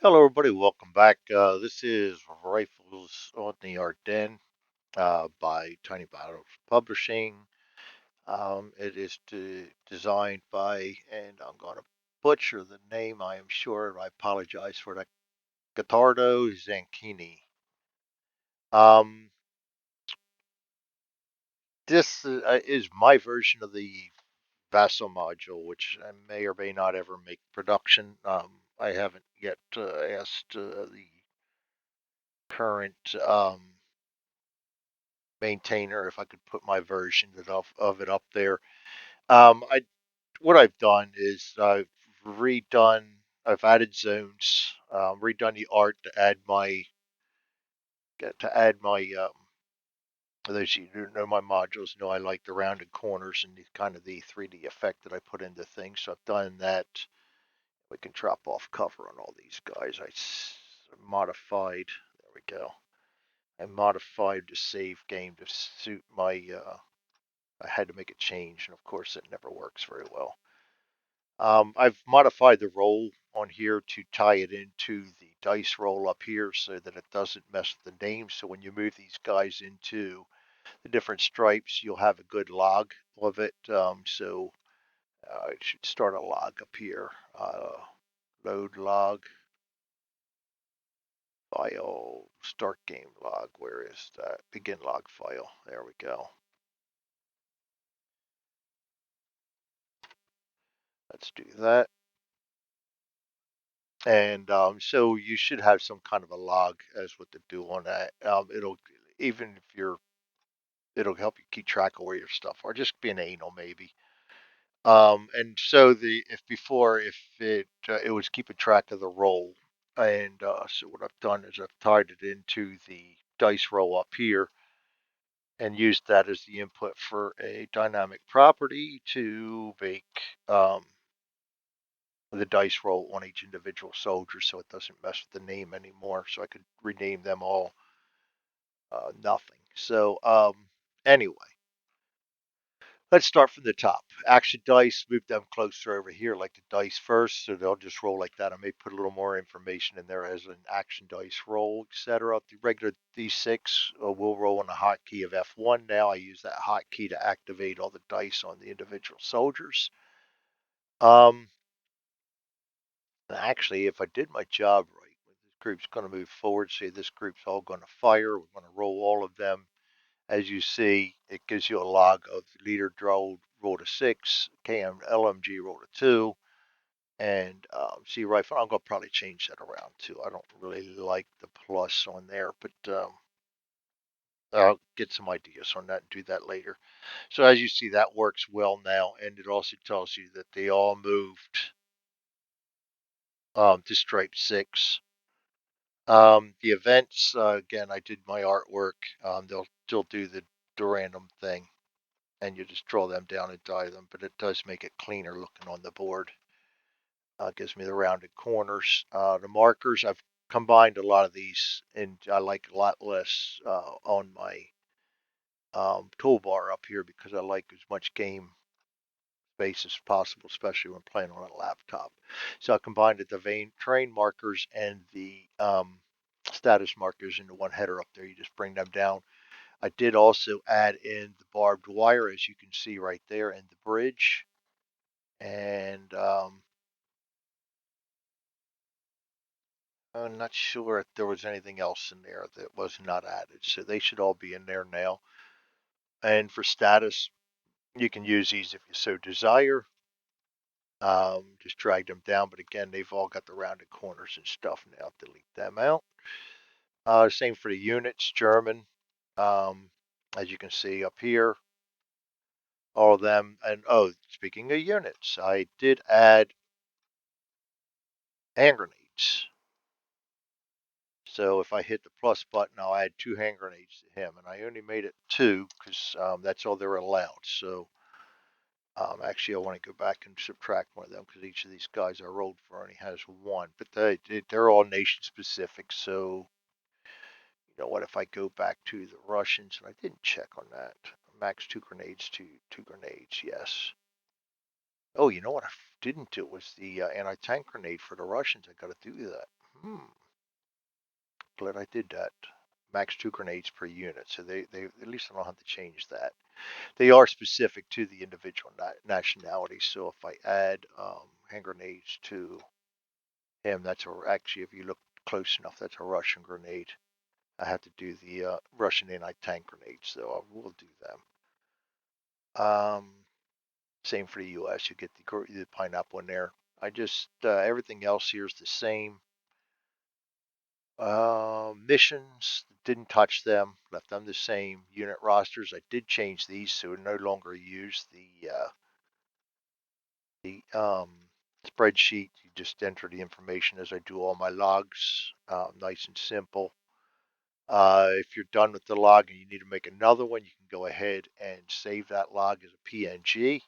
Hello, everybody. Welcome back. This is Rifles on the Ardennes by Tiny Battles Publishing. It is designed by, and I'm going to butcher the name, I am sure, and I apologize for that, Gottardo Zanchini. Um, this is my version of the Vassal module, which I may or may not ever make production. I haven't yet asked the current maintainer if I could put my version of it up there. I What I've done is redone. I've added zones, redone the art to add my. Those of you who know my modules know I like the rounded corners and the kind of the 3D effect that I put into things. So I've done that. We can drop off cover on all these guys. I modified. There we go. I modified the save game to suit my I had to make a change, and of course, it never works very well. I've modified the roll on here to tie it into the dice roll up here so that it doesn't mess with the name. So when you move these guys into the different stripes, you'll have a good log of it. So it should start a log up here. Load log, file, start game log. Where is that? Begin log file. There we go. Let's do that. And so you should have some kind of a log as what to do on that. It'll even if you're it'll help you keep track of where your stuff are. Just be an anal maybe. And so the if before if it was keeping track of the roll, and so what I've done is I've tied it into the dice roll up here and used that as the input for a dynamic property to make um, the dice roll on each individual soldier so it doesn't mess with the name anymore. So I could rename them all nothing. Anyway, let's start from the top. Action dice, move them closer over here like the dice first, so they'll just roll like that. I may put a little more information in there as an action dice roll, etc. The regular D6 will roll on the hotkey of F1 now. I use that hotkey to activate all the dice on the individual soldiers. Um, Actually, if I did my job right, this group's going to move forward, say this group's all going to fire, we're going to roll all of them. As you see, it gives you a log of the leader rolled a 6, KM LMG rolled a 2, and C rifle. I'm going to probably change that around too. I don't really like the plus on there, but I'll get some ideas on that and do that later. So as you see, that works well now, and it also tells you that they all moved to stripe 6. The events, again, I did my artwork. They'll still do the random thing, and you just draw them down and die them, but it does make it cleaner looking on the board. Gives me the rounded corners. The markers, I've combined a lot of these, and I like a lot less on my toolbar up here because I like as much game space as possible, especially when playing on a laptop. So I combined the vein terrain markers and the status markers into one header up there. You just bring them down. I did also add in the barbed wire, as you can see right there, and the bridge. And I'm not sure if there was anything else in there that was not added. So they should all be in there now. And for status, you can use these if you so desire. Just drag them down. But again, they've all got the rounded corners and stuff now. Delete them out. Same for the units, German. Um, as you can see up here, all of them. And oh, speaking of units, I did add hand grenades. So if I hit the plus button, I'll add 2 hand grenades to him. And I only made it 2 because that's all they're allowed. So actually, I want to go back and subtract one of them because each of these guys I rolled for only has 1. But they're all nation specific. So you know what? If I go back to the Russians, and I didn't check on that. Max 2 grenades to 2 grenades, yes. Oh, you know what I didn't do was the anti-tank grenade for the Russians. I got to do that. Hmm, glad I did that. Max 2 grenades per unit, so they at least I don't have to change that. They are specific to the individual nationality. So if I add hand grenades to him, actually, if you look close enough, that's a Russian grenade. I have to do the Russian anti-tank grenades, so I will do them. Same for the U.S. You get the pineapple in there. I just everything else here is the same. Missions didn't touch them, left them the same. Unit rosters, I did change these, so no longer use the spreadsheet. You just enter the information as I do all my logs. Nice and simple. If you're done with the log and you need to make another one, you can go ahead and save that log as a PNG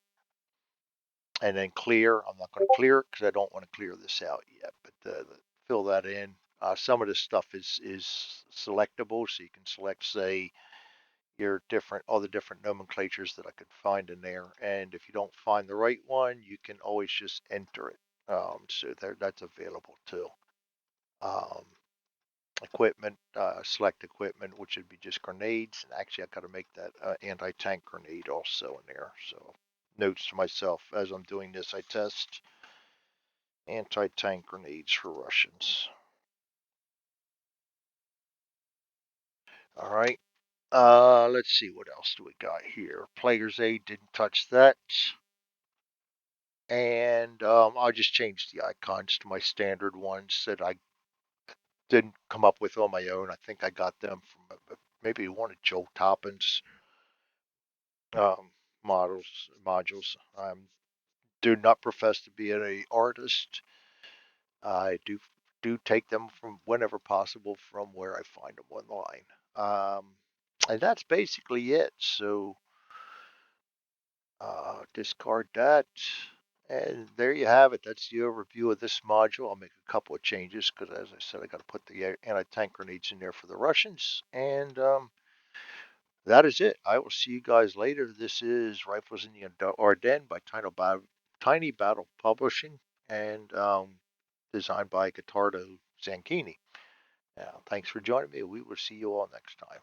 and then clear. I'm not going to clear it because I don't want to clear this out yet, but fill that in. Some of this stuff is selectable, so you can select, say, all the different nomenclatures that I could find in there. And if you don't find the right one, you can always just enter it. So that's available too. Um, Equipment, select equipment, which would be just grenades. And actually, I got to make that anti-tank grenade also in there. So notes to myself as I'm doing this, I test anti-tank grenades for Russians. All right. Let's see what else do we got here. Player's aid didn't touch that. And I just changed the icons to my standard ones that I didn't come up with on my own. I think I got them from maybe one of Joe Toppin's um, modules. I do not profess to be an artist. I do take them from whenever possible from where I find them online. And that's basically it. So discard that. And there you have it. That's the overview of this module. I'll make a couple of changes because, as I said, I got to put the anti-tank grenades in there for the Russians. And that is it. I will see you guys later. This is Rifles in the Ardennes by Tiny Battle Publishing and designed by Gottardo Zanchini. Thanks for joining me. We will see you all next time.